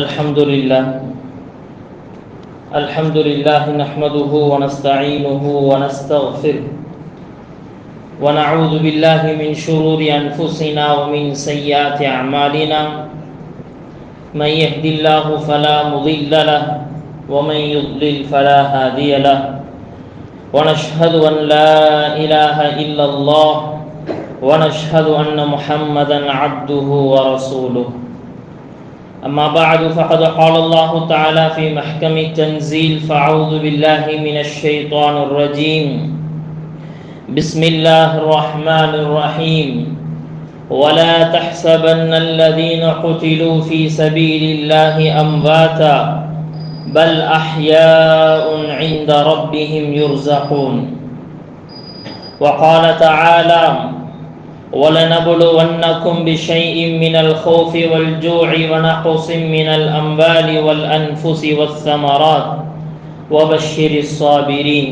الحمد لله نحمده ونستعينه ونستغفره ونعوذ بالله من شرور أنفسنا ومن سيئات أعمالنا من يهد الله فلا مضل له ومن يضلل فلا هادي له ونشهد أن لا إله إلا الله ونشهد أن محمدا عبده ورسوله. أما بعد فقد قال الله تعالى في محكم التنزيل فأعوذ بالله من الشيطان الرجيم بسم الله الرحمن الرحيم ولا تحسبن الذين قتلوا في سبيل الله أمواتا بل أحياء عند ربهم يرزقون. وقال تعالى وَلَنَبْلُوَنَّكُمْ بِشَيْءٍ مِّنَ الْخَوْفِ وَالْجُوعِ وَنَقْصٍ مِّنَ الْأَمْوَالِ وَالْأَنفُسِ وَالثَّمَرَاتِ وَبَشِّرِ الصَّابِرِينَ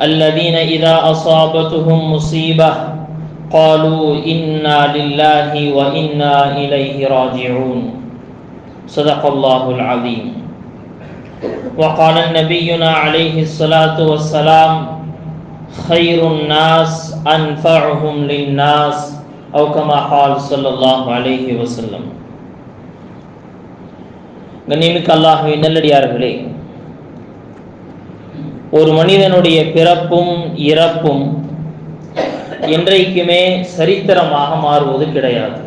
الَّذِينَ إِذَا أَصَابَتْهُمْ مُصِيبَةٌ قَالُوا إِنَّا لِلَّهِ وَإِنَّا إِلَيْهِ راجعون. صدق الله العظيم. وقال نبينا عليه الصلاة والسلام خير الناس أنفعهم للناس أو كما قال صلى الله عليه وسلم. கண்ணியமிக்க அல்லாஹ்வின் நல்லடியார்களே, ஒரு மனிதனுடைய பிறப்பும் இறப்பும் என்றைக்குமே சரித்திரமாக மாறுவது கிடையாது.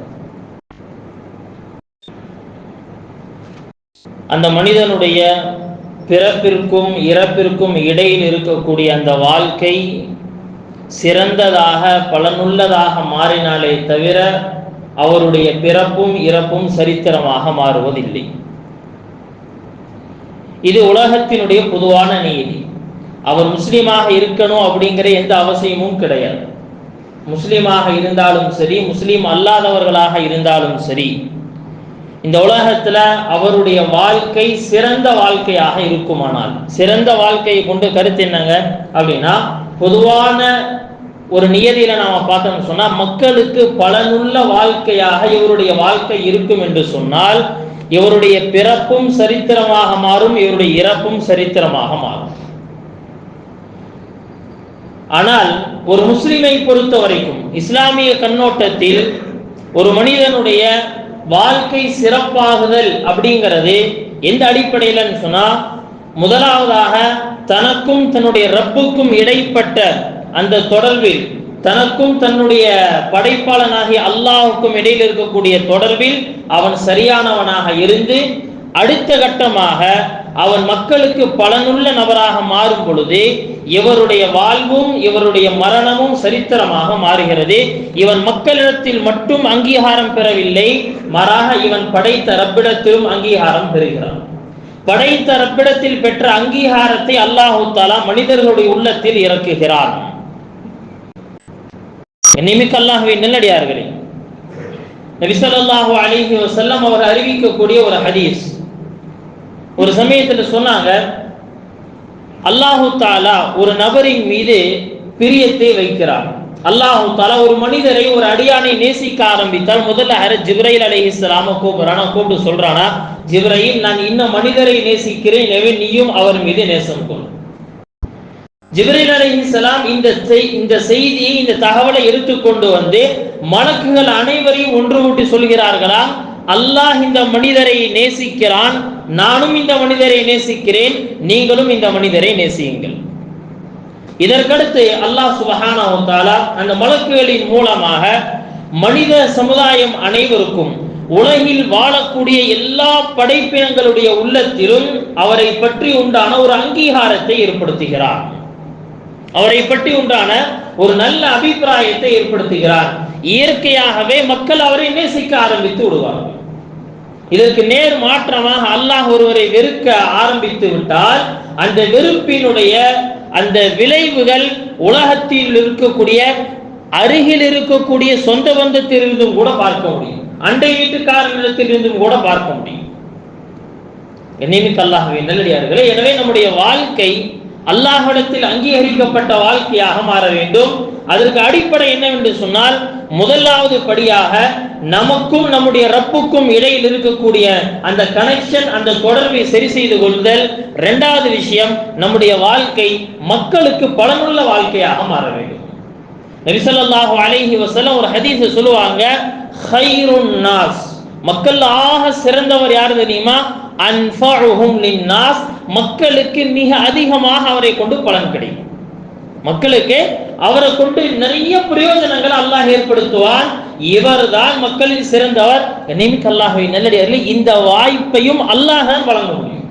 அந்த மனிதனுடைய பிறப்பிற்கும் இறப்பிற்கும் இடையில் இருக்கக்கூடிய அந்த வாழ்க்கை சிறந்ததாக பலனுள்ளதாக மாறினாலே தவிர அவருடைய பிறப்பும் இறப்பும் சரித்திரமாக மாறுவதில்லை. இது உலகத்தினுடைய பொதுவான நீதி. அவர் முஸ்லீமாக இருக்கணும் அப்படிங்கிற எந்த அவசியமும் கிடையாது. முஸ்லீமாக இருந்தாலும் சரி, முஸ்லீம் அல்லாதவர்களாக இருந்தாலும் சரி, இந்த உலகத்துல அவருடைய வாழ்க்கை சிறந்த வாழ்க்கையாக இருக்குமானால், சிறந்த வாழ்க்கையை கொண்டு கருத்து என்னங்க அப்படின்னா, பொதுவான ஒரு நியதியில நாம பார்த்தோம்னு சொன்னா மக்களுக்கு பலனுள்ள வாழ்க்கையாக இவருடைய வாழ்க்கை இருக்கும் என்று சொன்னால் இவருடைய பிறப்பும் சரித்திரமாக மாறும், இவருடைய இறப்பும் சரித்திரமாக மாறும். ஆனால் ஒரு முஸ்லிமை பொறுத்த வரைக்கும் இஸ்லாமிய கண்ணோட்டத்தில் ஒரு மனிதனுடைய வாழ்க்கை சிறப்பாகுதல் அப்படிங்கிறது எந்த அடிப்படையில்னு சொன்னா, முதலாவதாக தனக்கும் தன்னுடைய ரப்புக்கும் இடைப்பட்ட அந்த தொடர்பில், தனக்கும் தன்னுடைய படைப்பாளனாகிய அல்லாஹுக்கும் இடையில் இருக்கக்கூடிய தொடர்பில் அவன் சரியானவனாக இருந்து, அடுத்த கட்டமாக அவன் மக்களுக்கு பலனுள்ள நபராக மாறும் பொழுது இவருடைய வாழ்வும் இவருடைய மரணமும் சரித்திரமாக மாறுகிறது. இவன் மக்களிடத்தில் மட்டும் அங்கீகாரம் பெறவில்லை, மாறாக இவன் படைத்த ரப்பிடத்திலும் அங்கீகாரம் பெறுகிறான். படைத்த ரப்பிடத்தில் பெற்ற அங்கீகாரத்தை அல்லாஹு தஆலா மனிதர்களுடைய உள்ளத்தில் இறக்குகிறான். நிமிக்க அல்லாஹ்வின் நல்லடியார்களே, நபி ஸல்லல்லாஹு அலைஹி வஸல்லம் அவர் அறிவிக்கக்கூடிய ஒரு ஹதீஸ், ஒரு சமயத்தில் சொன்னாங்க, அல்லாஹு தஆலா ஒரு நபரின் மீது பிரியத்தை வைக்கிறார். அல்லாஹு தஆலா ஒரு மனிதரை, ஒரு அடியானை நேசிக்க ஆரம்பித்தால் முதல்ல ஜிப்ரைல் அலைஹிஸ்ஸலாம கூப்பிட்டு சொல்றானா, ஜிப்ரைல் நான் இன்ன மனிதரை நேசிக்கிறேன், எனவே நீயும் அவர் மீது நேசம் கொள். ஜிப்ரைல் அலைஹிஸ்ஸலாம் இந்த செய்தியை, இந்த தகவலை எடுத்துக்கொண்டு வந்து மலக்குகள் அனைவரையும் ஒன்று கூட்டி சொல்கிறார்களா, அல்லாஹ் இந்த மனிதரை நேசிக்கிறான், நானும் இந்த மனிதரை நேசிக்கிறேன், நீங்களும் இந்த மனிதரை நேசியுங்கள். இதற்கடுத்து அல்லாஹ் சுப்ஹானஹு வ தஆலா அந்த மலக்குகளின் மூலமாக மனித சமுதாயம் அனைவருக்கும், உலகில் வாழக்கூடிய எல்லா படைப்பினங்களுடைய உள்ளத்திலும் அவரை பற்றி உண்டான ஒரு அங்கீகாரத்தை ஏற்படுத்துகிறார், அவரை பற்றி உண்டான ஒரு நல்ல அபிப்பிராயத்தை ஏற்படுத்துகிறார். இயற்கையாகவே மக்கள் அவரை நேசிக்க ஆரம்பித்து விடுவார்கள். இதற்கு நேர் மாற்றமாக அல்லாஹ் ஒருவரை வெறுக்க ஆரம்பித்து விட்டால் அந்த வெறுப்பினுடைய அந்த விளைவுகள் உலகத்தில் இருக்கக்கூடிய, அருகில் இருக்கக்கூடிய சொந்த பந்தத்திலிருந்தும் கூட பார்க்க முடியும், அண்டை வீட்டுக்காரர்களிடத்திலிருந்தும் கூட பார்க்க முடியும். நிமிக்க அல்லாஹ்வின் நல்லடியார்களே, எனவே நம்முடைய வாழ்க்கை அல்லாஹ்விடத்தில் அங்கீகரிக்கப்பட்ட வாழ்க்கையாக மாற வேண்டும். அதற்கு அடிப்படை என்னவென்று சொன்னால், முதலாவது படியாக நமக்கும் நம்முடைய ரப்புக்கும் இடையில் இருக்கக்கூடிய அந்த கனெக்ஷன், அந்த தொடர்பை சரி செய்து கொள்ளுதல். இரண்டாவது விஷயம், நம்முடைய வாழ்க்கை மக்களுக்கு பலனுள்ள வாழ்க்கையாக மாற வேண்டும். நபி ஸல்லல்லாஹு அலைஹி வஸல்லம் ஒரு ஹதீஸை சொல்லுவாங்க, ഖൈറുன் நாஸ், மக்கள் ஆக சிறந்தவர் யார் தெரியுமா? அன்ஃபஉஹும் லின்னாஸ், மக்களுக்கு மிக அதிகமாக அவரை கொண்டு பலன் கிடைக்கும். மக்களுக்கு அவரை கொண்டு நிறைய பிரயோஜனங்களை அல்லாஹ் ஏற்படுத்துவான். இவர்தான் மக்களில் சிறந்தவர். கண்ணியமிக்க அல்லாஹ்வின் நல்லடியார்களே, இந்த வாய்ப்பையும் அல்லாஹ் தான் வழங்க முடியும்.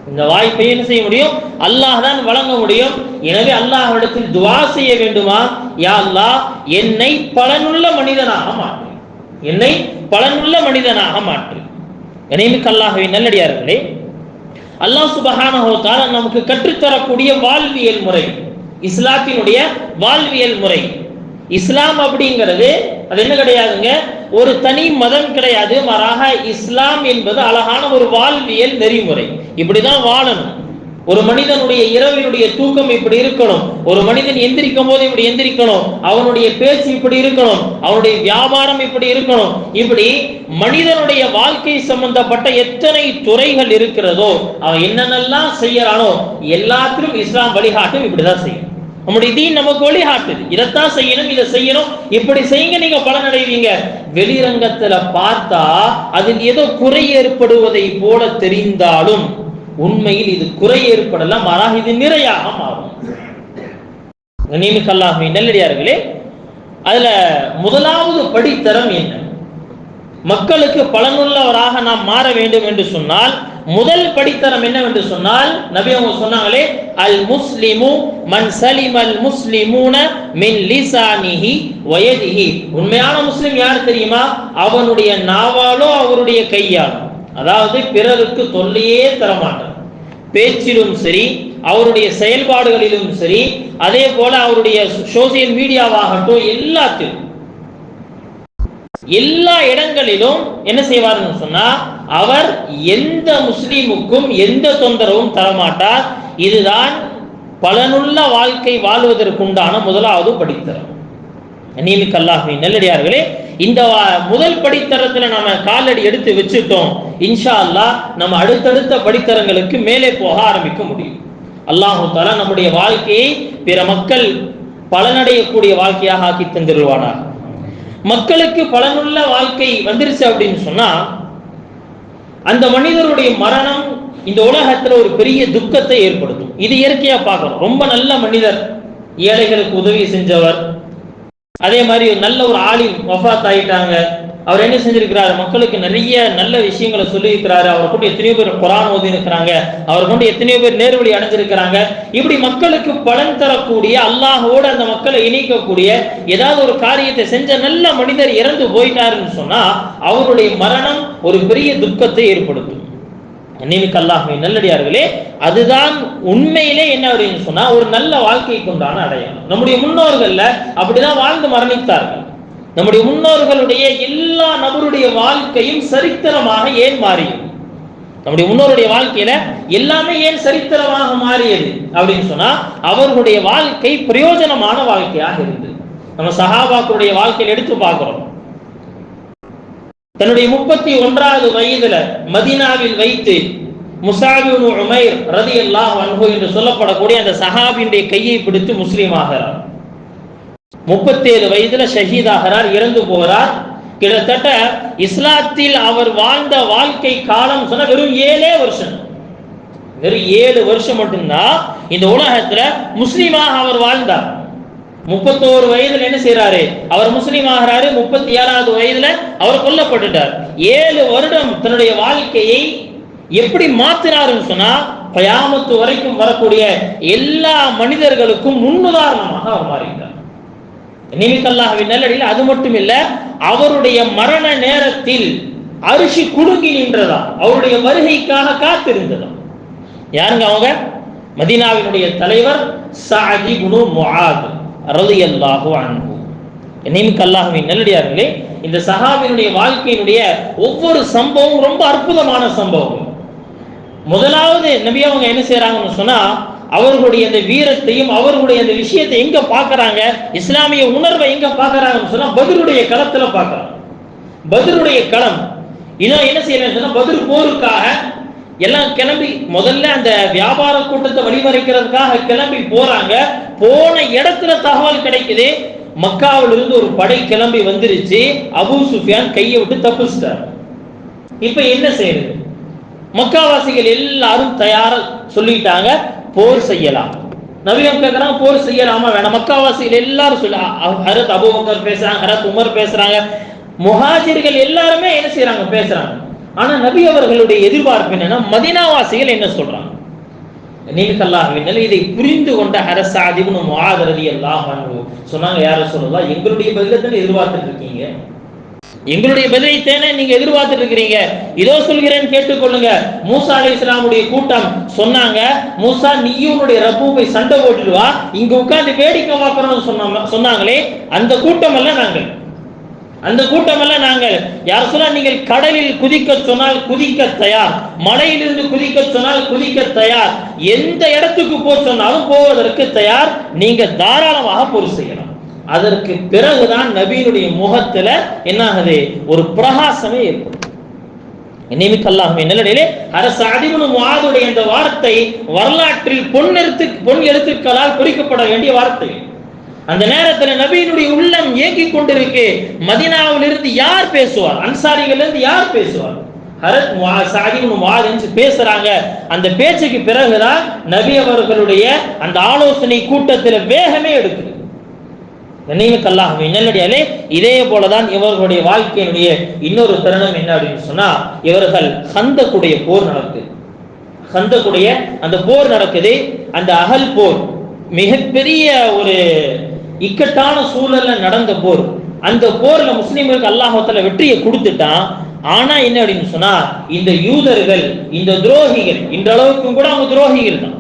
இந்த வாய்ப்பை என்ன செய்ய முடியும்? அல்லாஹ் தான் வழங்க முடியும். எனவே அல்லாஹ்விடத்தில் துஆ செய்ய வேண்டுமா? யா அல்லாஹ், என்னை பலனுள்ள மனிதனாக மாற்று, என்னை பலனுள்ள மனிதனாக மாற்று. கண்ணியமிக்க அல்லாஹ்வின் நல்லடியார்களே, அல்லாஹ் சுப்ஹானஹு வ தஆலா நமக்கு கற்றுத்தரக்கூடிய வாழ்வியல் முறை, இஸ்லாத்தினுடைய வாழ்வியல் முறை. இஸ்லாம் அப்படிங்கிறது அது என்ன கிடையாதுங்க, ஒரு தனி மதம் கிடையாது. மாறாக இஸ்லாம் என்பது அழகான ஒரு வாழ்வியல் நெறிமுறை. இப்படிதான் வாழணும். ஒரு மனிதனுடைய இரவினுடைய தூக்கம் இப்படி இருக்கணும், ஒரு மனிதன் எந்திரிக்கும் போது இப்படி எந்திரிக்கணும், அவனுடைய பேச்சு இப்படி இருக்கணும், அவனுடைய வியாபாரம் இப்படி இருக்கணும். இப்படி மனிதனுடைய வாழ்க்கை சம்பந்தப்பட்ட எத்தனை துறைகள் இருக்கிறதோ, அவன் என்னென்னலாம் செய்யறானோ எல்லாத்திலும் இஸ்லாம் வழிகாட்டும். இப்படிதான் செய்யும். நம்முடைய தீன் நமக்கு வழிகாட்டுது, இதைத்தான் செய்யணும், இதை செய்யணும், இப்படி செய்யுங்க, நீங்க பலன் அடைவீங்க. வெளிரங்கத்துல பார்த்தா அதில் ஏதோ குறை ஏற்படுவதை போல தெரிந்தாலும் உண்மையில் இது குறை ஏற்படலாம், மாறாக இது நிறையாக மாறும். கண்ணியமிக்க அல்லாஹ்வின் நல்லடியார்களே, அதுல முதலாவது படித்தரம் என்ன? மக்களுக்கு பலனுள்ளவராக நாம் மாற வேண்டும் என்று சொன்னால் முதல் படித்தரம் என்னவென்று சொன்னால், நபி அவங்க சொன்னாங்களே, அல் முஸ்லிமு மன் சலிமல் முஸ்லிமூன மின் லிசானிஹி வ யதிஹி. உண்மையான முஸ்லிம் யார் தெரியுமா? அவனுடைய நாவாலோ அவருடைய கையாலோ, அதாவது பிறருக்கு தொல்லையே தரமாட்டார். பேச்சிலும் சரி, அவருடைய செயல்பாடுகளிலும் சரி, அதே போல அவருடைய சோசியல் மீடியாவாகட்டும், எல்லாத்திலும் எல்லா இடங்களிலும் என்ன செய்வார்னு சொன்னா, அவர் எந்த முஸ்லிமுக்கும் எந்த தொந்தரவும் தரமாட்டார். இதுதான் பலனுள்ள வாழ்க்கை வாழ்வதற்குண்டான முதலாவது படித்தரம். கண்ணியமிக்க அல்லாஹ்வின் நல்லடியார்களே, இந்த முதல் படித்தரத்துல நாம காலடி எடுத்து வச்சுட்டோம், இன்ஷா அல்லாஹ் நம்ம அடுத்தடுத்த படித்தரங்களுக்கு மேலே போக ஆரம்பிக்க முடியும். அல்லாஹு தஆலா நம்முடைய வாழ்க்கையை பிற மக்கள் பலனடையக்கூடிய வாழ்க்கையாக ஆக்கி தந்திருவானார். மக்களுக்கு பலனுள்ள வாழ்க்கை வந்துருச்சு அப்படின்னு சொன்னா, அந்த மனிதருடைய மரணம் இந்த உலகத்துல ஒரு பெரிய துக்கத்தை ஏற்படுத்தும். இது இயற்கையா பார்க்கணும். ரொம்ப நல்ல மனிதர், ஏழைகளுக்கு உதவி செஞ்சவர், அதே மாதிரி நல்ல ஒரு ஆலிம் வஃபாத் ஆயிட்டாங்க, அவர் என்ன செஞ்சிருக்கிறாரு? மக்களுக்கு நிறைய நல்ல விஷயங்களை சொல்லி இருக்கிறாரு. அவரை கொண்டு எத்தனையோ பேர் குர்ஆன் ஓதி இருக்கிறாங்க, அவரை கொண்டு எத்தனையோ பேர் நேர்வழி அடைஞ்சிருக்கிறாங்க. இப்படி மக்களுக்கு பலன் தரக்கூடிய, அல்லாஹோடு அந்த மக்களை இணைக்கக்கூடிய ஏதாவது ஒரு காரியத்தை செஞ்ச நல்ல மனிதர் இறந்து போயிட்டாருன்னு சொன்னா அவருடைய மரணம் ஒரு பெரிய துக்கத்தை ஏற்படுத்தும். கண்ணியமிக்க அல்லாஹ்வின் நல்லடியார்களே, அதுதான் உண்மையிலே என்ன அப்படின்னு சொன்னா ஒரு நல்ல வாழ்க்கைக்கு உண்டான அடையாளம். நம்முடைய முன்னோர்கள்ல அப்படிதான் வாழ்ந்து மரணித்தார்கள். நம்முடைய முன்னோர்களுடைய எல்லா நபருடைய வாழ்க்கையும் சரித்திரமாக ஏன் மாறியது? நம்முடைய முன்னோருடைய வாழ்க்கையில எல்லாமே ஏன் சரித்திரமாக மாறியது அப்படின்னு சொன்னா அவர்களுடைய வாழ்க்கை பிரயோஜனமான வாழ்க்கையாக இருந்தது. நம்ம சஹாபாக்களுடைய வாழ்க்கையில் எடுத்து பார்க்கிறோம். தன்னுடைய 31வது வயதுல மதீனாவில் வைத்து முஸாப் இப்னு உமைர் ரலியல்லாஹு அன்ஹு என்று சொல்லப்படக்கூடிய அந்த சஹாபியுடைய கையை பிடித்து முஸ்லீம் ஆகிறார். 37 வயதுல ஷஹீதாகிறார், இறந்து போகிறார். கிட்டத்தட்ட இஸ்லாத்தில் அவர் வாழ்ந்த வாழ்க்கை காலம் சொன்ன வெறும் 7 வருஷம், வெறும் 7 வருஷம் மட்டும்தான் இந்த உலகத்துல முஸ்லீமாக அவர் வாழ்ந்தார். 31 வயதுல என்ன செய்யறாரு? அவர் முஸ்லீம் ஆகிறாரு. 37வது வயதுல அவர் கொல்லப்பட்டுட்டார். 7 வருடம் தன்னுடைய வாழ்க்கையை எப்படி மாத்தினாருன்னு சொன்னா கயாமத்து வரைக்கும் வரக்கூடிய எல்லா மனிதர்களுக்கும் முன்னுதாரணமாக அவர் மாறிட்டார். கண்ணியமிக்க அல்லாஹ்வின் நல்லடியார்களே, அது மட்டும் இல்ல, அவருடைய மரண நேரத்தில் அரிசி குலுங்கி நின்றதா, அவருடைய வருகைக்காக காத்திருந்ததா. யாருங்க அவங்க? மதீனாவினுடைய தலைவர் சஅத் இப்னு முஆத் ரலியல்லாஹு அன்ஹு. கண்ணியமிக்க அல்லாஹ்வின் நல்லடியார்களே, இந்த சஹாபியினுடைய வாழ்க்கையினுடைய ஒவ்வொரு சம்பவம் ரொம்ப அற்புதமான சம்பவம். முதலாவது நபி அவங்க என்ன செய்யறாங்கன்னு சொன்னா அவர்களுடைய அந்த வீரத்தையும் அவர்களுடைய அந்த விஷயத்தை எங்க பாக்குறாங்க, இஸ்லாமிய உணர்வை எங்க பாக்குறாங்கன்னு சொன்னா பத்ருடைய களத்துல பாக்குறாங்க. பத்ருடைய களம். இன்னும் என்ன செய்யணும், பத்ர் போருக்காக எல்லாம் கிளம்பி முதல்ல அந்த வியாபார கூட்டத்தை வழிமறைக்கிறதுக்காக கிளம்பி போறாங்க. போன இடத்துல தகவல் கிடைக்குது, மக்காவில் இருந்து ஒரு படை கிளம்பி வந்துருச்சு. அபூ சுஃபியான் கையை விட்டு தப்பிச்சிட்டார். இப்ப என்ன செய்யறது? மக்காவாசிகள் எல்லாரும் தயாரா சொல்லிட்டாங்க, போர் செய்யலாம். நபியம் கேட்கறாங்க, போர் செய்யலாமா வேணாம்? மக்காவாசிகள் எல்லாரும் சொல்ல, ஹரத் அபூபக்கர் பேசுறாங்க, ஹரத் உமர் பேசுறாங்க, முஹாஜிர்கள் எல்லாருமே என்ன செய்யறாங்க, பேசுறாங்க. ஆனா நபி அவர்களுடைய எதிர்பார்ப்பு என்னன்னா, மதீனாவாசிகள் என்ன சொல்றாங்க? இதை புரிந்து கொண்ட ஹரத் ஸஅத் இப்னு முஆத் ரலியல்லாஹு அன்ஹு சொன்னாங்க, யா ரசூலல்லாஹ், எங்களுடைய பதிலை தானே எதிர்பார்த்துட்டு இருக்கீங்க, எங்களுடைய பதிலை தானே நீங்க எதிர்பார்த்துட்டு இருக்கிறீங்க. இதோ சொல்கிறேன் கேட்டுக்கொள்ளுங்க. மூசா அலைஹிஸ்ஸலாமுடைய கூட்டம் சொன்னாங்க, மூசா நீயும் உன்னுடைய ரப்பு போய் சண்டை போட்டுட்டு வா, இங்க உட்கார்ந்து வேடிக்கை பார்க்கறோம்னு சொன்னாங்களே, அந்த கூட்டம் எல்லாம் நாங்கள், அந்த கூட்டம் எல்லாம் நாங்கள். யார் சொன்னா, நீங்கள் கடலில் குதிக்க சொன்னால் குதிக்க தயார், மலையிலிருந்து குதிக்க சொன்னால் குதிக்க தயார், எந்த இடத்துக்கு போக சொன்னாலும் போவதற்கு தயார், நீங்க தாராளமாக போர் செய்யலாம். அதற்கு பிறகுதான் நபியினுடைய முகத்துல என்ன ஆகுது, ஒரு பிரகாசமே ஏற்படும். நிமிக்கல்லாஹ்வே நல்லடிலே ஹரத் ஸஅத் இப்னு முஆதுடைய இந்த வார்த்தை வரலாற்றில் பொன் எழுத்துக்களால் குறிக்கப்பட வேண்டிய வார்த்தை. அந்த நேரத்தில் நபியினுடைய உள்ளம் ஏங்கிக் கொண்டிருக்கு. மதீனாவிலிருந்து யார் பேசுவார், அன்சாரிகள் இருந்து யார் பேசுவார்? ஹரத் ஸஅத் இப்னு முஆத் பேசுறாங்க. அந்த பேச்சுக்கு பிறகுதான் நபி அவர்களுடைய அந்த ஆலோசனை கூட்டத்தில் வேகமே எடுக்குது. கண்ணியமிக்கல்லாஹ்வே நல்லடியாலே, இதே போலதான் இவர்களுடைய வாழ்க்கையினுடைய இன்னொரு தருணம் என்ன அப்படின்னு சொன்னா, இவர்கள் கந்தக்குடைய போர் நடக்குது. கந்தக்குடைய அந்த போர் நடக்குது. அந்த அகல் போர் மிகப்பெரிய ஒரு இக்கட்டான சூழல்ல நடந்த போர். அந்த போர்ல முஸ்லிம்களுக்கு அல்லாஹ் தஆலா வெற்றியை கொடுத்துட்டான். ஆனா என்ன அப்படின்னு சொன்னா, இந்த யூதர்கள், இந்த துரோகிகள், இன்றளவுக்கும் கூட அவங்க துரோகிகள் தான்,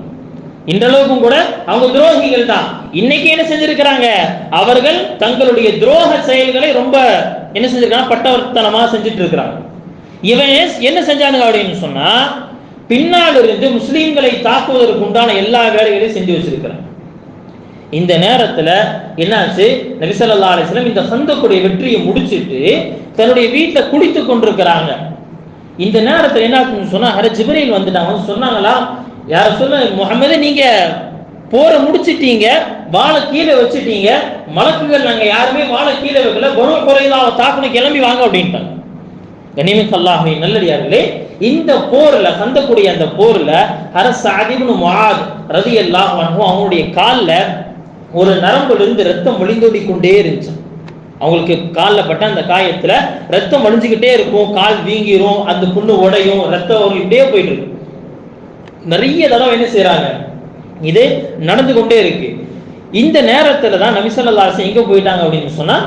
இன்றளவுக்கும் கூட அவங்க துரோகிகள் தான். இன்னைக்கு என்ன செஞ்சிருக்கிறாங்க, அவர்கள் தங்களுடைய துரோக செயல்களை ரொம்ப என்ன செஞ்சிருக்காங்க, பட்டவர்த்தனமா செஞ்சுட்டு இருக்கிறாங்க. இவன் என்ன செஞ்சானுங்க அப்படின்னு சொன்னா, பின்னால் இருந்து முஸ்லிம்களை தாக்குவதற்கு உண்டான எல்லா வேலைகளையும் செஞ்சு வச்சிருக்கிறாங்க. இந்த நேரத்துல என்னாச்சு, நபி ஸல்லல்லாஹு அலைஹி வஸல்லம் இந்த கந்தக்குடைய வெற்றியை முடிச்சிட்டு தன்னுடைய வீட்டுல குடித்து கொண்டிருக்கிறாங்க. இந்த நேரத்துல என்ன ஆச்சுன்னு சொன்னா, ஹஜ்ரத் ஜிப்ரீல் வந்துட்டாங்க. சொன்னாங்களா, யார சொல்ல முஹம்மது, நீங்க போற முடிச்சிட்டீங்க, வாளை கீழே வச்சுட்டீங்க, மலக்குகள் நாங்க யாருமே வாளை கீழே வைக்கல, பனூ குறைலாவை தாக்குன்னு கிளம்பி வாங்க அப்படின்ட்டாங்க. கண்ணியமிக்கல்லாஹ்வே நல்லடியார்களே, இந்த போர்ல, கந்தக்குடைய அந்த போர்ல ஹரத் ஸஅத் இப்னு முஆத் ரலியல்லாஹு அன்ஹு அவங்களுடைய கால்ல ஒரு நரம்புல இருந்து ரத்தம் வழிந்தோடி கொண்டே இருந்துச்சு. அவங்களுக்கு காலில் பட்ட அந்த காயத்துல ரத்தம் வழிஞ்சுக்கிட்டே இருக்கும், கால் வீங்கிரும், அந்த புண்ணு உடையும், ரத்தம் அவங்கள்ட்டே போயிட்டு இருக்கு. நிறைய தடவை என்ன செய்யறாங்க, இது நடந்து கொண்டே இருக்கு. இந்த நேரத்துல தான் நபி ஸல்லல்லாஹு அலைஹி வஸல்லம் எங்க போயிட்டாங்க அப்படின்னு சொன்னா,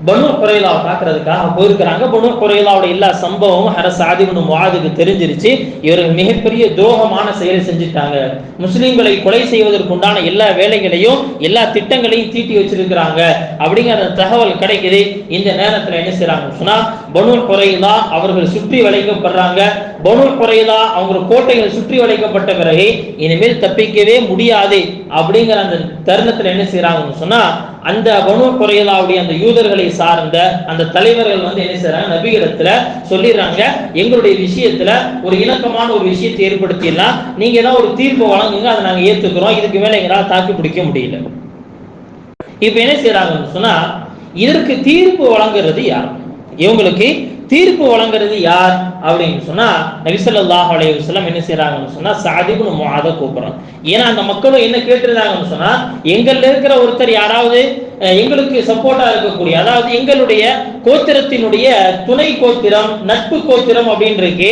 பனூ குறைலாவை தாக்குறதுக்காக போயிருக்கிறாங்க. பனூ குறைலாவுடைய எல்லா சம்பவமும் ஹரத் ஸஅத் இப்னு முஆதுக்கு தெரிஞ்சிருச்சு. இவர்கள் மிகப்பெரிய துரோகமான செயலை செஞ்சுட்டாங்க, முஸ்லிம்களை கொலை செய்வதற்கு உண்டான எல்லா வேலைகளையும் எல்லா திட்டங்களையும் தீட்டி வச்சிருக்கிறாங்க அப்படிங்கிற தகவல் கிடைக்குது. இந்த நேரத்தில் என்ன செய்யறாங்கன்னு சொன்னா, பனூ குறைலா அவர்கள் சுற்றி வளைக்கப்படுறாங்க. பனூ குறைலா அவங்க கோட்டைகள் சுற்றி வளைக்கப்பட்ட பிறகு இனிமேல் தப்பிக்கவே முடியாது அப்படிங்கிற அந்த தருணத்தில் என்ன செய்யறாங்கன்னு சொன்னா, அந்த பனூ குறைலாவுடைய அந்த யூதர்களை சார்ந்த அந்த தலைவர்கள் வந்து என்ன செய்யறாங்க, நபியிடத்துல சொல்லிடுறாங்க, எங்களுடைய விஷயத்துல ஒரு இணக்கமான ஒரு விஷயத்தை ஏற்படுத்திடலாம், நீங்க ஏதாவது ஒரு தீர்ப்பு வழங்குங்க, அதை நாங்க ஏத்துக்கிறோம், இதுக்கு மேல எங்களால் தாக்கி பிடிக்க முடியல. இப்ப என்ன செய்யறாங்கன்னு சொன்னா, இதற்கு தீர்ப்பு வழங்குறது யார், இவங்களுக்கு தீர்ப்பு வழங்குறது யார் அப்படின்னு சொன்னா, நபி ஸல்லல்லாஹு அலைஹி வஸல்லம் என்ன செய்யறாங்கன்னு சொன்னா, ஸஅத் இப்னு முஆத கூப்பிடுறாங்க. ஏன்னா அந்த மக்களும் என்ன கேட்டிருந்தாங்கன்னு சொன்னா, எங்கள்ல இருக்கிற ஒருத்தர் யாராவது எங்களுக்கு சப்போர்ட்டா இருக்கக்கூடிய, அதாவது எங்களுடைய கோத்திரத்தினுடைய துணை கோத்திரம், நட்பு கோத்திரம் அப்படின்னு இருக்கு,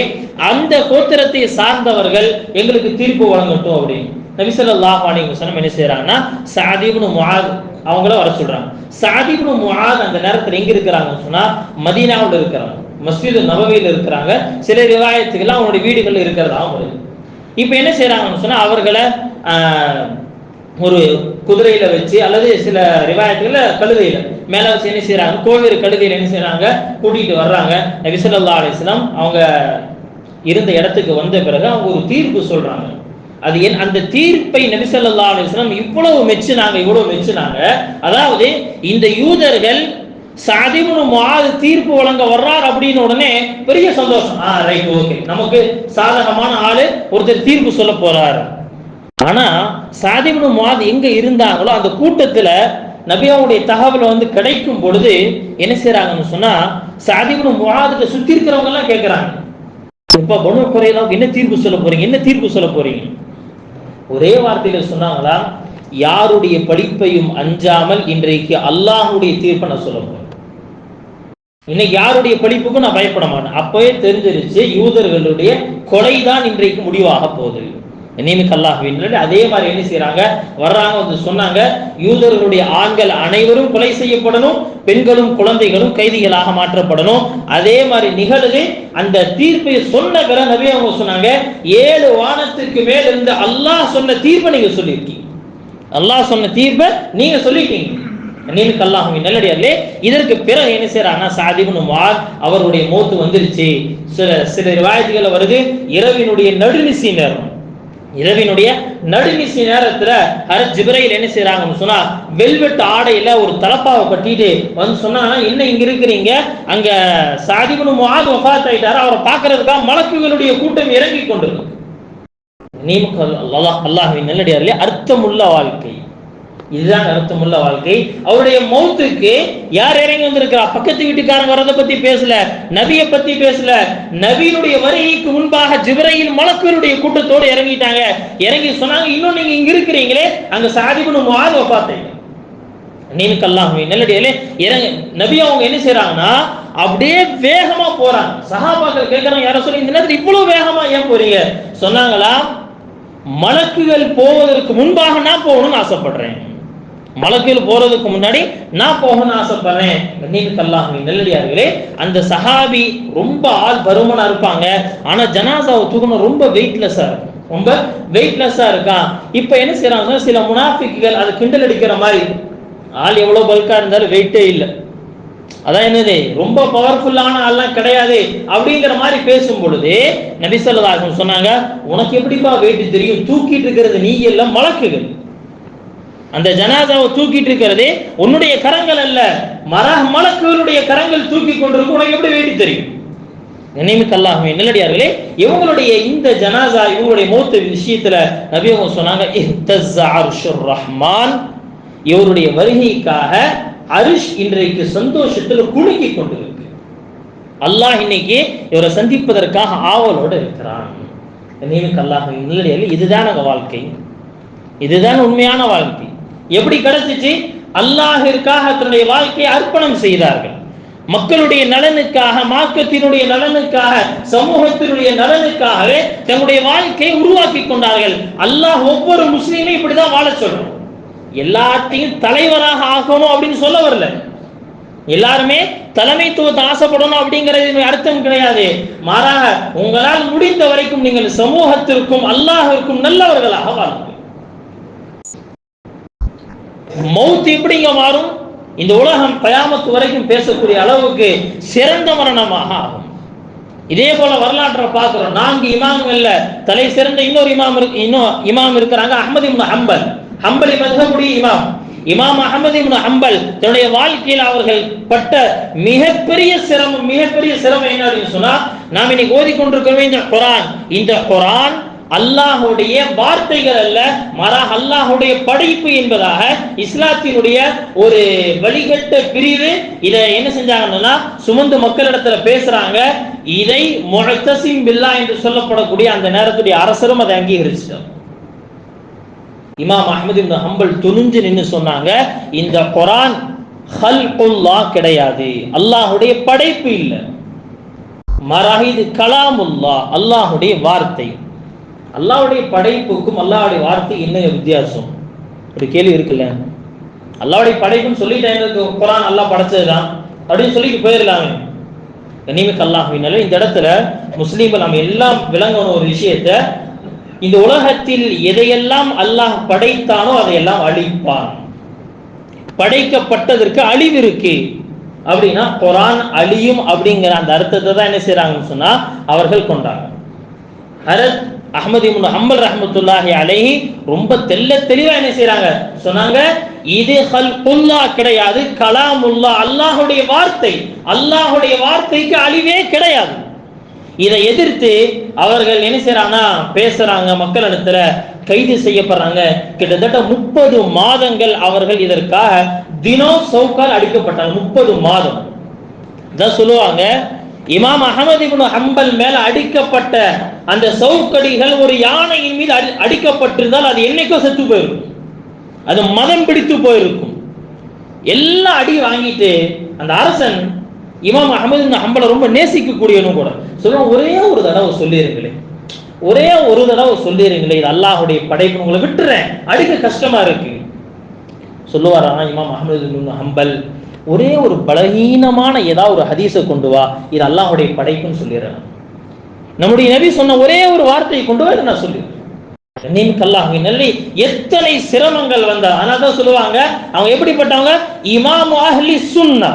அந்த கோத்திரத்தை சார்ந்தவர்கள் எங்களுக்கு தீர்ப்பு வழங்கட்டும் அப்படின்னு நபி ஸல்லல்லாஹு அலைஹி வஸல்லம் என்ன செய்யறாங்கன்னா, ஸஅத் இப்னு முஆத் அவங்கள வர சொல்றாங்க. ஸஅத் இப்னு முஆத் அந்த நேரத்தில் எங்க இருக்கிறாங்கன்னு சொன்னா, மதீனாவுல இருக்கிறாங்க, மஸ்ஜித் நபவியில் இருக்கிறாங்க. சில ரிவாயத்துக்கெல்லாம் அவங்களுடைய வீடுகள் இருக்கிறதா வருது. இப்ப என்ன செய்யறாங்கன்னு சொன்னா, அவர்களை ஒரு குதிரையில வச்சு அல்லது சில ரிவாயத்துகள்ல கழுதையில மேல வச்சு என்ன செய்யறாங்க, கோவேறு கழுதையில என்ன செய்யறாங்க, கூட்டிட்டு வர்றாங்க. நபி ஸல்லல்லாஹு அலைஹி வஸல்லம் அவங்க இருந்த இடத்துக்கு வந்த பிறகு அவங்க ஒரு தீர்ப்பு சொல்றாங்க. அது அந்த தீர்ப்பை நபி ஸல்லல்லாஹு அலைஹி வஸல்லம் இவ்வளவு மெச்சுனாங்க. அதாவது இந்த யூதர்கள் சஅத் இப்னு முஆத் தீர்ப்பு வழங்க வர்றார் அப்படின்னு உடனே பெரிய சந்தோஷம். ரைட், ஓகே, நமக்கு சாதகமான ஆளு ஒருத்தர் தீர்ப்பு சொல்ல போறாரு. ஆனா சஅத் இப்னு முஆத் எங்க இருந்தாங்களோ அந்த கூட்டத்துல நபியாவுடைய தகவல் கிடைக்கும் பொழுது என்ன செய்யறாங்கன்னு சொன்னா, சஅத் இப்னு முஆதுக்கு சுத்தி இருக்கிறவங்க எல்லாம் கேட்கிறாங்க, இப்ப பனு குறைலாவுக்கு என்ன தீர்ப்பு சொல்ல போறீங்க, என்ன தீர்ப்பு சொல்ல போறீங்க? ஒரே வார்த்தையில சொன்னாங்களா, யாருடைய படிப்பையும் அஞ்சாமல் இன்றைக்கு அல்லாஹ்வுடைய தீர்ப்பை நான் சொல்ல போறேன். இன்னைக்கு யாருடைய படிப்புக்கும் நான் பயப்பட மாட்டேன். அப்பவே தெரிஞ்சிருச்சு யூதர்களுடைய கொலைதான் இன்றைக்கு முடிவாக போகுது. அதே மாதிரி என்ன செய்யறாங்க, வர்றாங்க, சொன்னாங்க யூதர்களுடைய ஆண்கள் அனைவரும் கொலை செய்யப்படணும், பெண்களும் குழந்தைகளும் கைதிகளாக மாற்றப்படணும். அதே மாதிரி நிகழ்வு அந்த தீர்ப்பை சொன்ன பிறகு நபி அவங்க சொன்னாங்க, 7 வானத்துக்கு மேல் இருந்து அல்லாஹ் சொன்ன தீர்ப்பை நீங்க சொல்லியிருக்கீங்க, அல்லாஹ் சொன்ன தீர்ப்பை நீங்க சொல்லிட்டீங்க. நல்லடியார்களே, இதற்கு பிறகு என்ன செய்யறாங்கன்னா, சஅத் இப்னு முஆத் அவருடைய மௌத் வந்துருச்சு. சில ரிவாயத்துகள் வருது, இரவினுடைய நடுநிசி நேரம், இரவினுடைய நடுநிசி நேரத்துல ஹஜ்ரத் ஜிப்ரீல் என்ன செய்யறாங்கன்னு சொன்னா, வெல்வெட் ஆடையில ஒரு தலப்பாவை கட்டிட்டு சொன்னாங்கன்னா, என்ன இங்க இருக்கிறீங்க, அங்க சஅத் இப்னு முஆத் வஃபாத் ஆயிட்டாரு, அவரை பார்க்கிறதுக்காக மலக்குகளுடைய கூட்டம் இறங்கி கொண்டிருக்கு. அல்லாஹ்வின் நல்லடியார்களே, அர்த்தமுள்ள வாழ்க்கை, இதுதான் அர்த்தமுள்ள வாழ்க்கை. அவருடைய மௌத்துக்கு யார் இறங்கி வந்திருக்கிறா? பக்கத்து வீட்டுக்காரங்க வரதை பத்தி பேசல, நபியை பத்தி பேசல. நபியினுடைய வருகைக்கு முன்பாக ஜிப்ரீல் மலக்குகளுடைய கூட்டத்தோடு இறங்கிட்டாங்க. இறங்கி சொன்னாங்க, இன்னும் நீங்க இங்க இருக்கிறீங்களே, அங்க சஅத் இப்னு முஆத் வஃபாத்தாயிட்டாங்க. அல்லாஹ்வின் நல்லடியார்களே, இறங்க நபி அவங்க என்ன செய்யறாங்கன்னா, அப்படியே வேகமா போறாங்க. சஹாபாக்கள் கேட்கறாங்க, யார சொல்லி இந்த நேரத்தில் இவ்வளவு வேகமா ஏன் போறீங்க? சொன்னாங்களா, மலக்குகள் போவதற்கு முன்பாக நான் போகணும்னு ஆசைப்படுறேன், மலக்குகள் போறதுக்கு முன்னாடி நான் போகணும்னு ஆசைப்படுறேன். அல்லாஹ்வின் நல்லடியார்களே, அந்த சஹாபி ரொம்ப ஆள் பருமனா இருப்பாங்க, ஆனா ஜனாசாவை தூக்கணும் ரொம்ப வெயிட்லெஸ்ஸா இருக்கும், ரொம்ப வெயிட்லெஸ்ஸா இருக்கான். இப்ப என்ன செய்யறாங்க, சில முனாஃபிக்குகள் அது கிண்டல் அடிக்கிற மாதிரி, ஆள் எவ்வளவு பல்கா இருந்தாலும் வெயிட்டே இல்லை, அதான் என்னது ரொம்ப பவர்ஃபுல்லான ஆள்லாம் கிடையாது அப்படிங்கிற மாதிரி பேசும் பொழுது நபி ஸல்லல்லாஹு அலைஹி வஸல்லம் சொன்னாங்க, உனக்கு எப்படிப்பா வெயிட் தெரியும், தூக்கிட்டு இருக்கிறது நீ இல்ல, மலக்குகள். அந்த ஜனாசாவை தூக்கிட்டு இருக்கிறது உன்னுடைய கரங்கள் அல்ல, மலக்குகளுடைய கரங்கள் தூக்கி கொண்டிருக்கு, உனக்கு எப்படி வெயிட் தெரியும்? அல்லாஹ்வின் நல்லடியார்களே, இவங்களுடைய இந்த ஜனாசா, இவங்களுடைய மௌத் விஷயத்துல நபி அவங்க சொன்னாங்க, இஹ்தஸ்ஸ அர்ஷுர் ரஹ்மான், இவருடைய வருகைக்காக அரிஷ் இன்றைக்கு சந்தோஷத்தில் குலுக்கி கொண்டிருக்கு. அல்லாஹ் இன்னைக்கு இவரை சந்திப்பதற்காக ஆவலோடு இருக்கிறான். அல்லாஹ்வின் நல்லடியார்களே, இதுதான் வாழ்க்கை, இதுதான் உண்மையான வாழ்க்கை. எப்படி கிடைச்சிச்சு? அல்லாஹ்விற்காக தன்னுடைய வாழ்க்கையை அர்ப்பணம் செய்தார்கள். மக்களுடைய நலனுக்காக, மார்க்கத்தினுடைய நலனுக்காக, சமூகத்தினுடைய நலனுக்காகவே தன்னுடைய வாழ்க்கையை உருவாக்கி கொண்டார்கள். அல்லாஹ் ஒவ்வொரு முஸ்லீமையும் இப்படிதான் வாழ சொல்றோம். எல்லாத்தையும் தலைவராக ஆகணும் அப்படின்னு சொல்ல வரல, எல்லாருமே தலைமைத்துவத்தை ஆசைப்படணும் அப்படிங்கிறது அர்த்தம் கிடையாது. மாறாக உங்களால் முடிந்த வரைக்கும் நீங்கள் சமூகத்திற்கும் அல்லாஹ்விற்கும் நல்லவர்களாக வாழுங்கள். மௌத் எப்படிங்க மாறும்? இந்த உலகம் கயாமத்து வரைக்கும் பேசக்கூடிய அளவுக்கு சிறந்த மரணமாக ஆகும். இதே போல வரலாற்றை பார்க்கிறோம். 4 இமாம்கள்ல தலை சிறந்த இன்னொரு இமாம் இருக்கிறாங்க, அஹ்மத் இப்னு ஹம்பல், ஹம்பலி மத்ஹபுடைய இமாம் அஹ்மத் இப்னு ஹம்பல். தன்னுடைய வாழ்க்கையில் அவர்கள் பட்ட மிகப்பெரிய சிரமம் என்ன அப்படின்னு சொன்னா, நாம் இன்னைக்கு ஓதிக்கொண்டிருக்கிறோம் இந்த குர்ஆன் அல்லாஹ்வுடைய வார்த்தைகள் அல்ல, மாறாக அல்லாஹ்வுடைய படைப்பு என்பதாக இஸ்லாத்தினுடைய ஒரு வழிகட்ட பிரிவு இதை என்ன செஞ்சாங்கன்னா சுமந்து மக்களிடத்துல பேசுறாங்க. இதை முஅத்தஸிம் பில்லாஹ் என்று சொல்லப்படக்கூடிய அந்த நேரத்துடைய அரசரும் அதை அங்கீகரிச்சிட்டார். இமாம் அஹ்மத் இப்னு ஹம்பல் துணிஞ்சு நின்று சொன்னாங்க, இந்த குர்ஆன் ஹல்குல்லாஹ் கிடையாது, அல்லாஹ்வுடைய படைப்பு இல்லை, மாறாக இது கலாமுல்லாஹ், அல்லாஹ்வுடைய வார்த்தை. அல்லாஹ்வுடைய படைப்புக்கும் அல்லாஹ்வுடைய வார்த்தை என்ன வித்தியாசம்? ஒரு கேள்வி இருக்குல்ல. அல்லாஹ்வுடைய படைப்புன்னு சொல்லிட்டேன், குர்ஆன் அல்லாஹ் படைச்சதுதான் அப்படின்னு சொல்லிட்டு போயிடலாமே. அல்லாஹ்வினால இந்த இடத்துல முஸ்லீம்கள் நம்ம எல்லாம் விளங்கணும் ஒரு விஷயத்த, இந்த உலகத்தில் எதையெல்லாம் அல்லாஹ் படைத்தானோ அதையெல்லாம் அழிப்பான். படைக்கப்பட்டதற்கு அழிவு இருக்கு அப்படின்னா குர்ஆன் அழியும் அப்படிங்கிற அந்த அர்த்தத்தை தான் என்ன செய்யறாங்கன்னு சொன்னா அவர்கள் கொண்டாங்க. ஹஜ்ரத் அஹ்மத் இப்னு ஹம்பல் ரஹ்மத்துல்லாஹி அலைஹி ரொம்ப தெளிவா என்ன செய்றாங்க சொன்னாங்க, இது ஹல்குல்லா கிடையாது, கலாமுல்லா, அல்லாஹுடைய வார்த்தை. அல்லாஹுடைய வார்த்தைக்கு அழிவே கிடையாது. இதை எதிர்த்து அவர்கள் என்ன செய்யறாங்க, பேசுறாங்க, மக்கள் இடத்துல கைது செய்யப்படுறாங்க. கிட்டத்தட்ட 30 மாதங்கள் அவர்கள் இதற்காக தினம் சவுக்கால் அடிக்கப்பட்டாங்க. 30 மாதம் தான் சொல்லுவாங்க. இமாம் அஹமது இப்னு ஹம்பல் மேல அடிக்கப்பட்ட அந்த சவுக்கடிகள் ஒரு யானையின் மீது அடிக்கப்பட்டிருந்தால் அது என்னைக்கோ செத்து போயிருக்கும், அது மதம் பிடித்து போயிருக்கும். எல்லாம் அடி வாங்கிட்டு அந்த அரசன் இமாம் அஹமது இப்னு ஹம்பலை ரொம்ப நேசிக்கக்கூடியவனும் கூட சொல்லுவான், ஒரே ஒரு தடவை சொல்லிருங்களே, ஒரே ஒரு தடவை சொல்லிருங்களே, இது அல்லாஹுடைய படைப்பு, உங்களை விட்டுறேன், அடிக்க கஷ்டமா இருக்கு சொல்லுவாரா இமாம் அஹமது இப்னு ஹம்பல். ஒரே ஒரு பலகீனமான ஏதாவது ஒரு ஹதீஸை கொண்டு வா, இது அல்லாஹுடைய படைப்புன்னு சொல்லிடுறேன். நம்முடைய நபி சொன்ன ஒரே ஒரு வார்த்தையை கொண்டு வா, நான் சொல்லிடுறேன். நல்லி எத்தனை சிரமங்கள் வந்தா. அதனால்தான் சொல்லுவாங்க, அவங்க எப்படிப்பட்டவங்க, இமாம் அஹ்லி சுன்னா,